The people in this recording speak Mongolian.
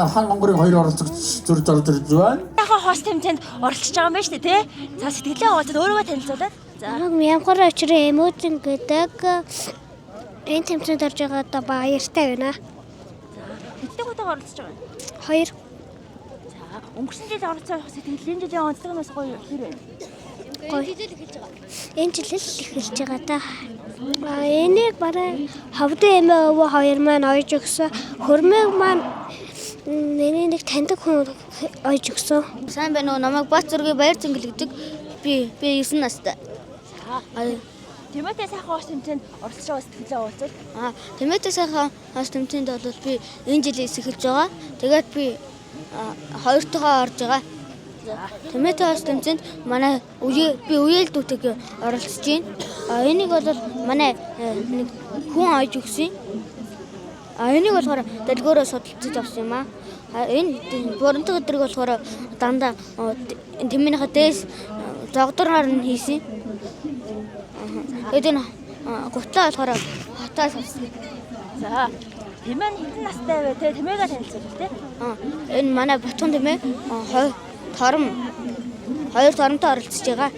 한 Монголын хоёр оролцогч зөрж орж ирж байна. Яг хост тэмцээнд оролцож байгаа юм байна шүү дээ, тий? За сэтгэлээ хуваалцаад өөрийгөө танилцуулаад. За. Мянгаар очрын эмөөзэн гэдэг энэ тэмцээнд орж байгаа одоо баяртай байна. Хэдэн удаа оролцож байгаа юм? 2 За, өнгөрсөн жил оролцсон сэтгэл энэ жилийн онцлог нь бас гоё хэр байна? энэ жил л эхэлж байгаа та. Энийг барай хавдан эмээ өвөө хоёр маань ойж өгсөн. Хөрмөг маань нэг таньдаг хүн ойж өгсөн. Сайн байна уу? Намайг Бац зургийн баяр цэнгэл гэдэг. Би 9 настай. Тэмээтэй сайхан хост тэмцээнд оролцож байгаа сэтгэлээ хуваалцаад. Тэмээтэй сайхан хост тэмцээнд бол би энэ жилээс эхэлж байгаа. Тэгээд би хоёр дахь орж байгаа. Тэмээтэй хост тэмцээнд манай би үеэл дүүтэйг оролцож байна. Энийг бол манай нэг хүн ойж өгсөн. Энийг болохоор дэлгөөрөө судалцаж авсан юм аа. Энэ бурантай өдрийг болохоор дандаа тэмээнийхээ дээс зогдороор нь хийсэн. Тэгээд энэ гутлаа болохоор хатаас авсан. За, тэмээ нь хэдэн настай вэ? Тэ тэмээгээ танилцуулъя, тий? Энэ манай Батхан тэмээ хоёр торомтой оролцож байгаа.